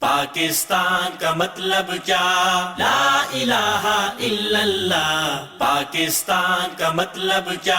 پاکستان کا مطلب کیا؟ لا الہ الا اللہ. پاکستان کا مطلب کیا؟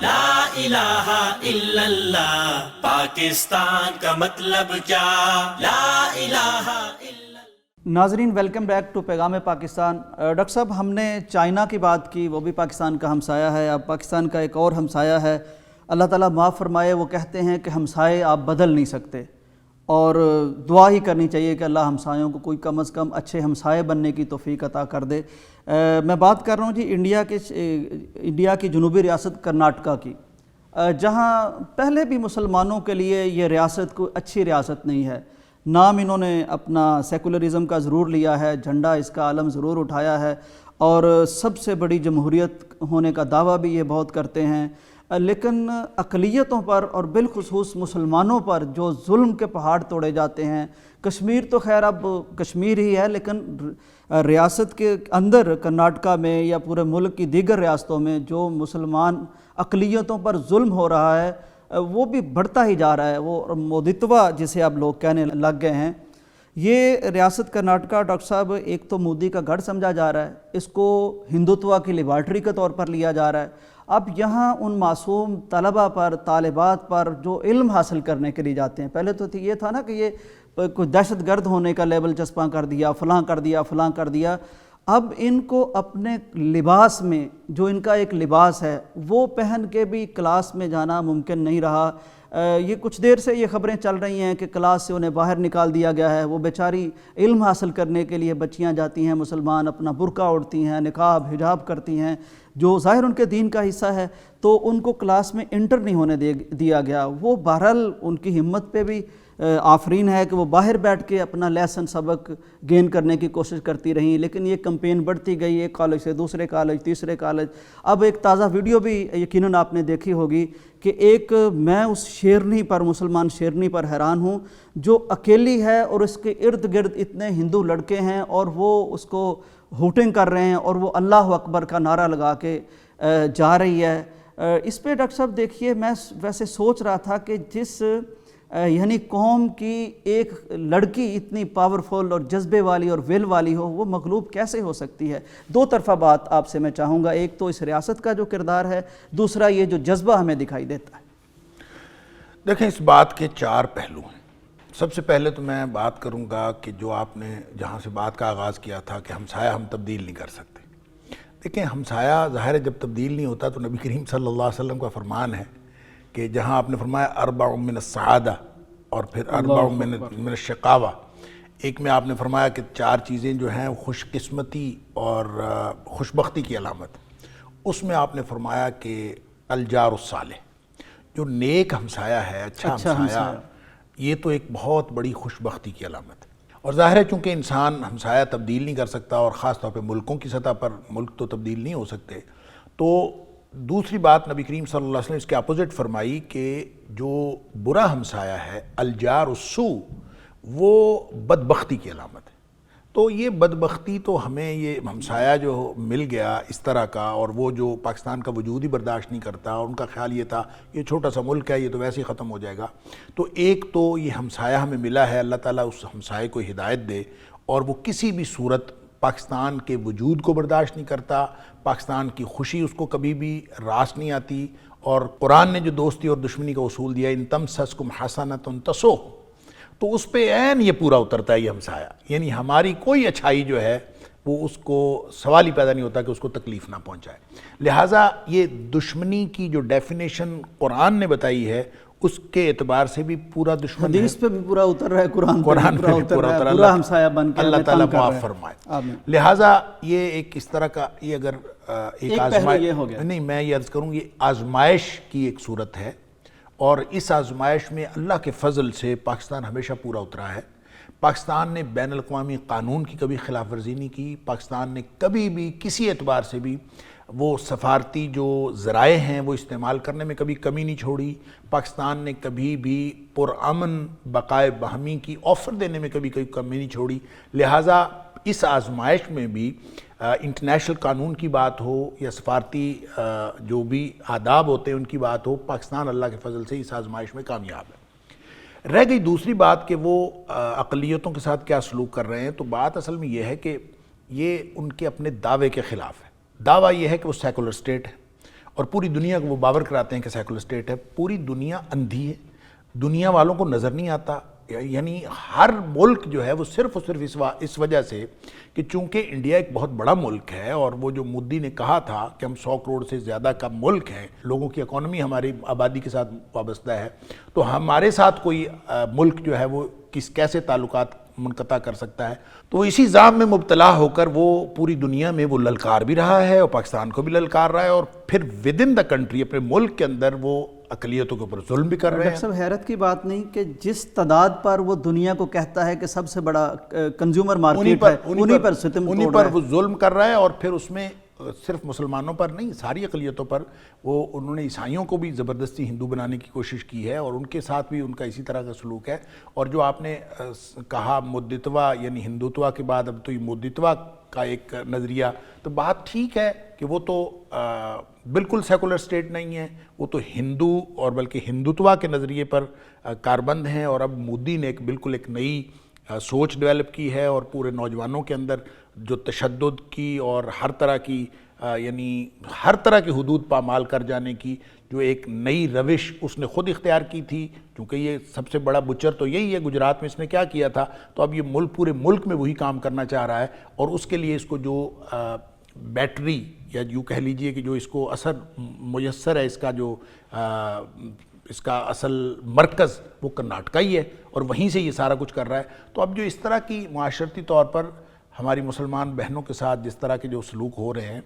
لا الہ الا اللہ. پاکستان کا مطلب کیا؟ لا الہ الا اللہ. ناظرین ویلکم بیک ٹو پیغام پاکستان. ڈاکٹر صاحب ہم نے چائنا کی بات کی، وہ بھی پاکستان کا ہمسایہ ہے. اب پاکستان کا ایک اور ہمسایہ ہے، اللہ تعالیٰ معاف فرمائے، وہ کہتے ہیں کہ ہمسائے آپ بدل نہیں سکتے، اور دعا ہی کرنی چاہیے کہ اللہ ہمسایوں کو کوئی کم از کم اچھے ہمسائے بننے کی توفیق عطا کر دے. میں بات کر رہا ہوں جی انڈیا کی جنوبی ریاست کرناٹکا کی، جہاں پہلے بھی مسلمانوں کے لیے یہ ریاست کوئی اچھی ریاست نہیں ہے. نام انہوں نے اپنا سیکولرزم کا ضرور لیا ہے، جھنڈا اس کا علم ضرور اٹھایا ہے، اور سب سے بڑی جمہوریت ہونے کا دعویٰ بھی یہ بہت کرتے ہیں، لیکن اقلیتوں پر اور بالخصوص مسلمانوں پر جو ظلم کے پہاڑ توڑے جاتے ہیں. کشمیر تو خیر اب کشمیر ہی ہے، لیکن ریاست کے اندر کرناٹکا میں یا پورے ملک کی دیگر ریاستوں میں جو مسلمان اقلیتوں پر ظلم ہو رہا ہے وہ بھی بڑھتا ہی جا رہا ہے. وہ مودتوا جسے اب لوگ کہنے لگ گئے ہیں. یہ ریاست کرناٹکا ڈاکٹر صاحب ایک تو مودی کا گڑھ سمجھا جا رہا ہے، اس کو ہندوتوا کی لیبارٹری کے طور پر لیا جا رہا ہے. اب یہاں ان معصوم طلبہ پر، طالبات پر جو علم حاصل کرنے کے لیے جاتے ہیں، پہلے تو یہ تھا نا کہ یہ کوئی دہشت گرد ہونے کا لیبل چسپاں کر دیا، فلاں کر دیا، فلاں کر دیا. اب ان کو اپنے لباس میں، جو ان کا ایک لباس ہے، وہ پہن کے بھی کلاس میں جانا ممکن نہیں رہا. یہ کچھ دیر سے یہ خبریں چل رہی ہیں کہ کلاس سے انہیں باہر نکال دیا گیا ہے. وہ بیچاری علم حاصل کرنے کے لیے بچیاں جاتی ہیں مسلمان، اپنا برقع اوڑھتی ہیں، نقاب حجاب کرتی ہیں، جو ظاہر ان کے دین کا حصہ ہے، تو ان کو کلاس میں انٹر نہیں ہونے دیا گیا. وہ بہرحال ان کی ہمت پہ بھی آفرین ہے کہ وہ باہر بیٹھ کے اپنا لیسن سبق گین کرنے کی کوشش کرتی رہیں، لیکن یہ کمپین بڑھتی گئی، ایک کالج سے دوسرے کالج، تیسرے کالج. اب ایک تازہ ویڈیو بھی یقیناً آپ نے دیکھی ہوگی کہ ایک میں اس شیرنی پر، مسلمان شیرنی پر حیران ہوں، جو اکیلی ہے اور اس کے ارد گرد اتنے ہندو لڑکے ہیں اور وہ اس کو ہوٹنگ کر رہے ہیں اور وہ اللہ اکبر کا نعرہ لگا کے جا رہی ہے. اس پہ ڈاکٹر صاحب دیکھیے، میں ویسے سوچ رہا تھا کہ جس یعنی قوم کی ایک لڑکی اتنی پاورفل اور جذبے والی اور ول والی ہو، وہ مغلوب کیسے ہو سکتی ہے؟ دو طرفہ بات آپ سے میں چاہوں گا، ایک تو اس ریاست کا جو کردار ہے، دوسرا یہ جو جذبہ ہمیں دکھائی دیتا ہے. دیکھیں، اس بات کے چار پہلو ہیں. سب سے پہلے تو میں بات کروں گا کہ جو آپ نے جہاں سے بات کا آغاز کیا تھا کہ ہمسایہ ہم تبدیل نہیں کر سکتے. دیکھیں، ہمسایہ ظاہر ہے جب تبدیل نہیں ہوتا تو نبی کریم صلی اللہ علیہ وسلم کا فرمان ہے کہ جہاں آپ نے فرمایا اربع من السعادہ اور پھر اربع من الشقاوہ، ایک میں آپ نے فرمایا کہ چار چیزیں جو ہیں خوش قسمتی اور خوش بختی کی علامت. اس میں آپ نے فرمایا کہ الجار الصالح، جو نیک ہمسایہ ہے، اچھا ہمسایہ، یہ تو ایک بہت بڑی خوش بختی کی علامت ہے. اور ظاہر ہے چونکہ انسان ہمسایہ تبدیل نہیں کر سکتا، اور خاص طور پہ ملکوں کی سطح پر ملک تو تبدیل نہیں ہو سکتے، تو دوسری بات نبی کریم صلی اللہ علیہ وسلم اس کے اپوزٹ فرمائی کہ جو برا ہمسایہ ہے، الجار السوء، وہ بدبختی کی علامت ہے. تو یہ بدبختی تو ہمیں یہ ہمسایہ جو مل گیا اس طرح کا، اور وہ جو پاکستان کا وجود ہی برداشت نہیں کرتا، اور ان کا خیال یہ تھا یہ چھوٹا سا ملک ہے، یہ تو ویسے ہی ختم ہو جائے گا. تو ایک تو یہ ہمسایہ ہمیں ملا ہے، اللہ تعالیٰ اس ہمسائے کو ہدایت دے، اور وہ کسی بھی صورت پاکستان کے وجود کو برداشت نہیں کرتا، پاکستان کی خوشی اس کو کبھی بھی راس نہیں آتی. اور قرآن نے جو دوستی اور دشمنی کا اصول دیا، ان تمسسکم حسنۃ تسؤہم، تو اس پہ عین یہ پورا اترتا ہے یہ ہمسایہ. یعنی ہماری کوئی اچھائی جو ہے وہ اس کو سوال ہی پیدا نہیں ہوتا کہ اس کو تکلیف نہ پہنچائے. لہٰذا یہ دشمنی کی جو ڈیفینیشن قرآن نے بتائی ہے، اس کے اعتبار سے بھی پورا دشمن ہے. حدیث پہ بھی پورا اتر رہا ہے، قرآن پہ بھی پورا اتر رہا ہے، برا ہمسایہ بن کے اللہ تعالیٰ معاف فرمائے. لہٰذا یہ ایک اس طرح کا، یہ اگر ایک آزمائش نہیں، میں یہ عرض کروں، یہ آزمائش کی ایک صورت ہے، اور اس آزمائش میں اللہ کے فضل سے پاکستان ہمیشہ پورا اترا ہے. پاکستان نے بین الاقوامی قانون کی کبھی خلاف ورزی نہیں کی. پاکستان نے کبھی بھی کسی اعتبار سے بھی وہ سفارتی جو ذرائع ہیں وہ استعمال کرنے میں کبھی کمی نہیں چھوڑی. پاکستان نے کبھی بھی پرامن بقائے باہمی کی آفر دینے میں کبھی کمی نہیں چھوڑی. لہٰذا اس آزمائش میں بھی انٹرنیشنل قانون کی بات ہو یا سفارتی جو بھی آداب ہوتے ہیں ان کی بات ہو، پاکستان اللہ کے فضل سے اس آزمائش میں کامیاب ہے. رہ گئی دوسری بات کہ وہ اقلیتوں کے ساتھ کیا سلوک کر رہے ہیں، تو بات اصل میں یہ ہے کہ یہ ان کے اپنے دعوے کے خلاف ہے۔ دعویٰ یہ ہے کہ وہ سیکولر اسٹیٹ ہے، اور پوری دنیا کو وہ باور کراتے ہیں کہ سیکولر اسٹیٹ ہے۔ پوری دنیا اندھی ہے، دنیا والوں کو نظر نہیں آتا۔ یعنی ہر ملک جو ہے وہ صرف اور صرف اس وجہ سے کہ چونکہ انڈیا ایک بہت بڑا ملک ہے، اور وہ جو مودی نے کہا تھا کہ ہم 100 کروڑ سے زیادہ کا ملک ہیں، لوگوں کی اکانومی ہماری آبادی کے ساتھ وابستہ ہے، تو ہمارے ساتھ کوئی ملک جو ہے وہ کیسے تعلقات منقطع کر سکتا ہے۔ تو اسی ضام میں مبتلا ہو کر وہ پوری دنیا میں وہ للکار بھی رہا ہے، اور پاکستان کو بھی للکار رہا ہے، اور پھر ود ان دا کنٹری اپنے ملک کے اندر وہ اقلیتوں کے اوپر ظلم بھی کر رہے ہیں۔ ڈاکٹر صاحب حیرت کی بات نہیں کہ جس تعداد پر وہ دنیا کو کہتا ہے کہ سب سے بڑا کنزیومر مارکیٹ ہے، انہی پر ستم توڑ رہا ہے، انہی پر وہ ظلم کر رہا ہے، اور پھر اس میں صرف مسلمانوں پر نہیں، ساری اقلیتوں پر وہ انہوں نے عیسائیوں کو بھی زبردستی ہندو بنانے کی کوشش کی ہے، اور ان کے ساتھ بھی ان کا اسی طرح کا سلوک ہے۔ اور جو آپ نے کہا مودتوا، یعنی ہندوتوا کے بعد اب تو یہ مودتوا کا ایک نظریہ، تو بات ٹھیک ہے کہ وہ تو بالکل سیکولر اسٹیٹ نہیں ہے، وہ تو ہندو اور بلکہ ہندوتوا کے نظریے پر کاربند ہیں، اور اب مودی نے بالکل ایک نئی سوچ ڈیولپ کی ہے، اور پورے نوجوانوں کے اندر جو تشدد کی اور ہر طرح کی یعنی ہر طرح کی حدود پامال کر جانے کی جو ایک نئی روش اس نے خود اختیار کی تھی، کیونکہ یہ سب سے بڑا بچر تو یہی ہے۔ گجرات میں اس نے کیا کیا تھا، تو اب یہ پورے ملک میں وہی کام کرنا چاہ رہا ہے، اور اس کے لیے اس کو جو بیٹری یا یوں کہہ لیجئے کہ جو اس کو اثر میسر ہے، اس کا جو اس کا اصل مرکز وہ کرناٹکا ہی ہے، اور وہیں سے یہ سارا کچھ کر رہا ہے۔ تو اب جو اس طرح کی معاشرتی طور پر ہماری مسلمان بہنوں کے ساتھ جس طرح کے جو سلوک ہو رہے ہیں،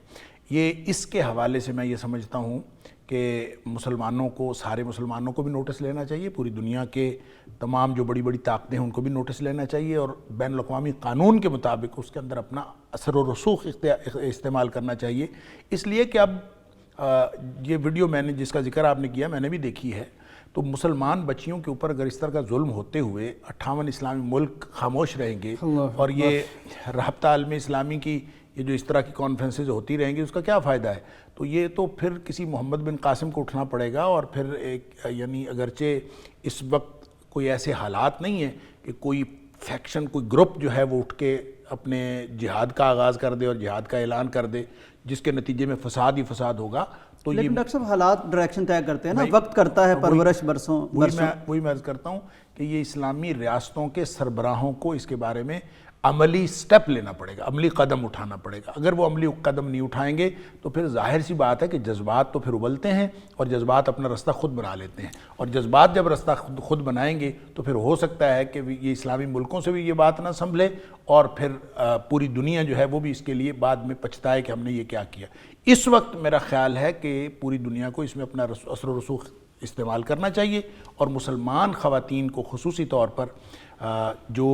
یہ اس کے حوالے سے میں یہ سمجھتا ہوں کہ مسلمانوں کو، سارے مسلمانوں کو بھی نوٹس لینا چاہیے، پوری دنیا کے تمام جو بڑی بڑی طاقتیں ہیں ان کو بھی نوٹس لینا چاہیے، اور بین الاقوامی قانون کے مطابق اس کے اندر اپنا اثر و رسوخ استعمال کرنا چاہیے۔ اس لیے کہ اب یہ ویڈیو میں نے جس کا ذکر آپ نے کیا میں نے بھی دیکھی ہے، تو مسلمان بچیوں کے اوپر اگر اس طرح کا ظلم ہوتے ہوئے 58 اسلامی ملک خاموش رہیں گے، اور یہ رابطہ عالم اسلامی کی یہ جو اس طرح کی کانفرنسز ہوتی رہیں گی، اس کا کیا فائدہ ہے؟ تو یہ تو پھر کسی محمد بن قاسم کو اٹھنا پڑے گا، اور پھر ایک یعنی اگرچہ اس وقت کوئی ایسے حالات نہیں ہیں کہ کوئی فیکشن، کوئی گروپ جو ہے وہ اٹھ کے اپنے جہاد کا آغاز کر دے اور جہاد کا اعلان کر دے، جس کے نتیجے میں فساد ہی فساد ہوگا۔ تو لیکن ڈاکٹر صاحب حالات ڈائریکشن طے کرتے ہیں نا، وقت کرتا ہے پرورش برسوں۔ وہی میں عرض کرتا ہوں کہ یہ اسلامی ریاستوں کے سربراہوں کو اس کے بارے میں عملی سٹیپ لینا پڑے گا، عملی قدم اٹھانا پڑے گا۔ اگر وہ عملی قدم نہیں اٹھائیں گے تو پھر ظاہر سی بات ہے کہ جذبات تو پھر ابلتے ہیں، اور جذبات اپنا رستہ خود بنا لیتے ہیں، اور جذبات جب رستہ خود بنائیں گے تو پھر ہو سکتا ہے کہ یہ اسلامی ملکوں سے بھی یہ بات نہ سنبھلے، اور پھر پوری دنیا جو ہے وہ بھی اس کے لیے بعد میں پچھتائے کہ ہم نے یہ کیا کیا۔ اس وقت میرا خیال ہے کہ پوری دنیا کو اس میں اپنا اثر و رسوخ استعمال کرنا چاہیے، اور مسلمان خواتین کو خصوصی طور پر جو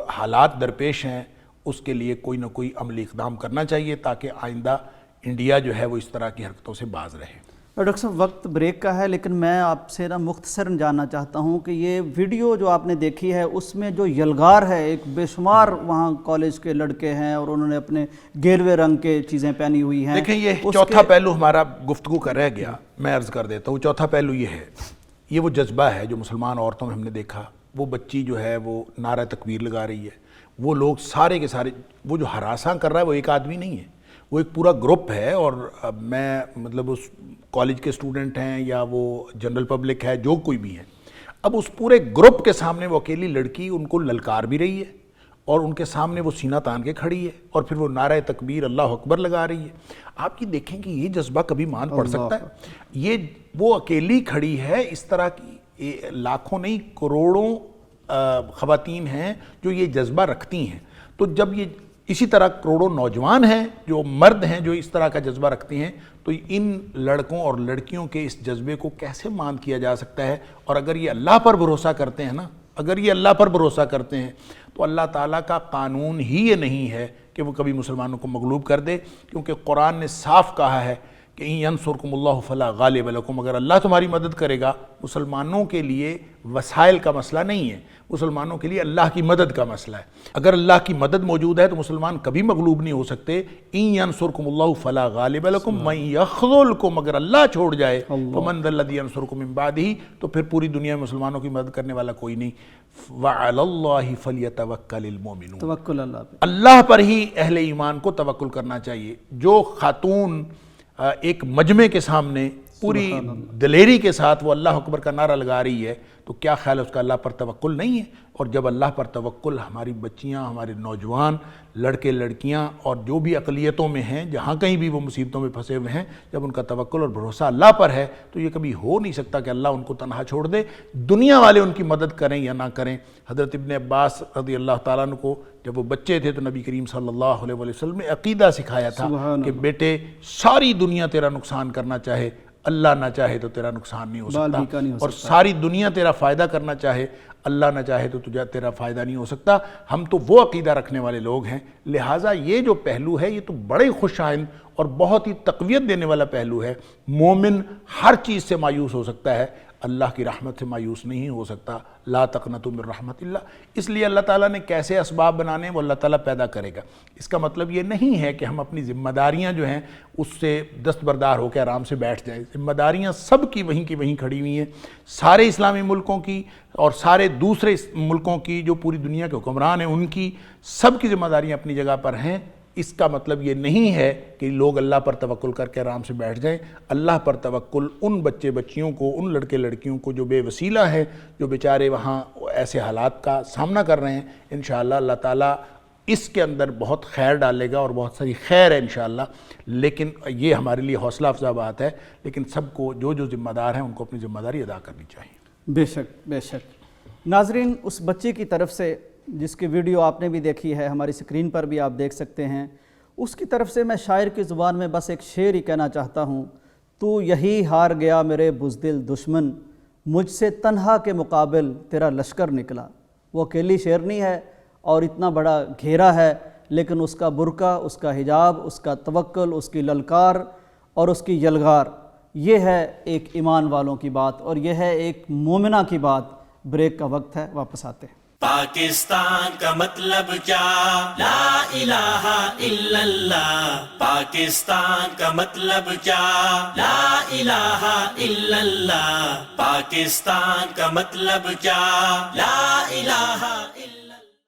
حالات درپیش ہیں اس کے لیے کوئی نہ کوئی عملی اقدام کرنا چاہیے، تاکہ آئندہ انڈیا جو ہے وہ اس طرح کی حرکتوں سے باز رہے۔ ڈاکٹر صاحب وقت بریک کا ہے، لیکن میں آپ سے مختصراً جاننا چاہتا ہوں کہ یہ ویڈیو جو آپ نے دیکھی ہے اس میں جو یلغار ہے، ایک بے شمار وہاں کالج کے لڑکے ہیں اور انہوں نے اپنے گیروے رنگ کے چیزیں پہنی ہوئی ہیں۔ دیکھیں یہ چوتھا پہلو ہمارا گفتگو کا رہ گیا، میں عرض کر دیتا ہوں۔ چوتھا پہلو یہ ہے، یہ وہ جذبہ ہے جو مسلمان عورتوں میں ہم نے دیکھا۔ وہ بچی جو ہے وہ نعرہ تکبیر لگا رہی ہے، وہ لوگ سارے کے سارے، وہ جو ہراساں کر رہا ہے وہ ایک آدمی نہیں ہے، وہ ایک پورا گروپ ہے۔ اور میں مطلب اس کالج کے اسٹوڈنٹ ہیں یا وہ جنرل پبلک ہے، جو کوئی بھی ہے، اب اس پورے گروپ کے سامنے وہ اکیلی لڑکی ان کو للکار بھی رہی ہے، اور ان کے سامنے وہ سینہ تان کے کھڑی ہے، اور پھر وہ نعرہ تکبیر اللہ اکبر لگا رہی ہے۔ آپ کی دیکھیں کہ یہ جذبہ کبھی مان پڑ سکتا ہے؟ یہ وہ اکیلی کھڑی ہے، اس طرح کی لاکھوں نہیں کروڑوں خواتین ہیں جو یہ جذبہ رکھتی ہیں۔ تو جب یہ اسی طرح کروڑوں نوجوان ہیں جو مرد ہیں جو اس طرح کا جذبہ رکھتے ہیں، تو ان لڑکوں اور لڑکیوں کے اس جذبے کو کیسے مان کیا جا سکتا ہے؟ اور اگر یہ اللہ پر بھروسہ کرتے ہیں نا، اگر یہ اللہ پر بھروسہ کرتے ہیں تو اللہ تعالیٰ کا قانون ہی یہ نہیں ہے کہ وہ کبھی مسلمانوں کو مغلوب کر دے، کیونکہ قرآن نے صاف کہا ہے کہ ان ینصرکم اللہ فلا غالب لکم، اگر اللہ تمہاری مدد کرے گا، مسلمانوں کے لیے وسائل کا مسئلہ نہیں ہے، مسلمانوں کے لیے اللہ کی مدد کا مسئلہ ہے۔ اگر اللہ کی مدد موجود ہے تو مسلمان کبھی مغلوب نہیں ہو سکتے۔ ان ینصرکم اللہ فلا غالب لکم من یخذلکم، اگر اللہ چھوڑ جائے فمن ذا الذی ینصرکم من بعدہ، تو پھر پوری دنیا میں مسلمانوں کی مدد کرنے والا کوئی نہیں۔ وعلی اللہ فلیتوکل المؤمنون، توکل اللہ پہ، اللہ پر ہی اہل ایمان کو توکل کرنا چاہیے۔ جو خاتون ایک مجمع کے سامنے پوری دلیری کے ساتھ وہ اللہ اکبر کا نعرہ لگا رہی ہے، تو کیا خیال ہے اس کا اللہ پر توکل نہیں ہے؟ اور جب اللہ پر توکل، ہماری بچیاں، ہمارے نوجوان لڑکے لڑکیاں اور جو بھی اقلیتوں میں ہیں، جہاں کہیں بھی وہ مصیبتوں میں پھنسے ہوئے ہیں، جب ان کا توکل اور بھروسہ اللہ پر ہے تو یہ کبھی ہو نہیں سکتا کہ اللہ ان کو تنہا چھوڑ دے، دنیا والے ان کی مدد کریں یا نہ کریں۔ حضرت ابن عباس رضی اللہ تعالیٰ عنہ کو جب وہ بچے تھے تو نبی کریم صلی اللہ علیہ وسلم نے عقیدہ سکھایا تھا کہ بیٹے ساری دنیا تیرا نقصان کرنا چاہے، اللہ نہ چاہے تو تیرا نقصان نہیں ہو سکتا، اور ساری دنیا تیرا فائدہ کرنا چاہے، اللہ نہ چاہے تو تجھے تیرا فائدہ نہیں ہو سکتا۔ ہم تو وہ عقیدہ رکھنے والے لوگ ہیں، لہٰذا یہ جو پہلو ہے یہ تو بڑے خوش آئند اور بہت ہی تقویت دینے والا پہلو ہے۔ مومن ہر چیز سے مایوس ہو سکتا ہے، اللہ کی رحمت سے مایوس نہیں ہو سکتا۔ لا تقنطوا من رحمت اللہ، اس لیے اللہ تعالیٰ نے کیسے اسباب بنانے وہ اللہ تعالیٰ پیدا کرے گا۔ اس کا مطلب یہ نہیں ہے کہ ہم اپنی ذمہ داریاں جو ہیں اس سے دستبردار ہو کے آرام سے بیٹھ جائیں۔ ذمہ داریاں سب کی وہیں کی وہیں کھڑی ہوئی ہیں، سارے اسلامی ملکوں کی اور سارے دوسرے ملکوں کی جو پوری دنیا کے حکمران ہیں ان کی، سب کی ذمہ داریاں اپنی جگہ پر ہیں۔ اس کا مطلب یہ نہیں ہے کہ لوگ اللہ پر توکل کر کے آرام سے بیٹھ جائیں۔ اللہ پر توکل ان بچے بچیوں کو، ان لڑکے لڑکیوں کو جو بے وسیلہ ہیں، جو بیچارے وہاں ایسے حالات کا سامنا کر رہے ہیں، انشاءاللہ اللہ تعالیٰ اس کے اندر بہت خیر ڈالے گا اور بہت ساری خیر ہے انشاءاللہ۔ لیکن یہ ہمارے لیے حوصلہ افزا بات ہے، لیکن سب کو جو ذمہ دار ہیں ان کو اپنی ذمہ داری ادا کرنی چاہیے۔ بے شک بے شک۔ ناظرین، اس بچے کی طرف سے جس کی ویڈیو آپ نے بھی دیکھی ہے، ہماری سکرین پر بھی آپ دیکھ سکتے ہیں، اس کی طرف سے میں شاعر کی زبان میں بس ایک شعر ہی کہنا چاہتا ہوں۔ تو یہی ہار گیا میرے بزدل دشمن، مجھ سے تنہا کے مقابل تیرا لشکر نکلا۔ وہ اکیلی شیرنی ہے اور اتنا بڑا گھیرا ہے، لیکن اس کا برقع، اس کا حجاب، اس کا توکل، اس کی للکار اور اس کی یلغار، یہ ہے ایک ایمان والوں کی بات اور یہ ہے ایک مومنہ کی بات۔ بریک کا وقت ہے، واپس آتے ہیں۔ پاکستان کا مطلب کیا؟ لا الہ الا اللہ۔ پاکستان کا مطلب کیا؟ لا الہ الا اللہ۔ پاکستان کا مطلب کیا؟ لا الہ الا اللہ۔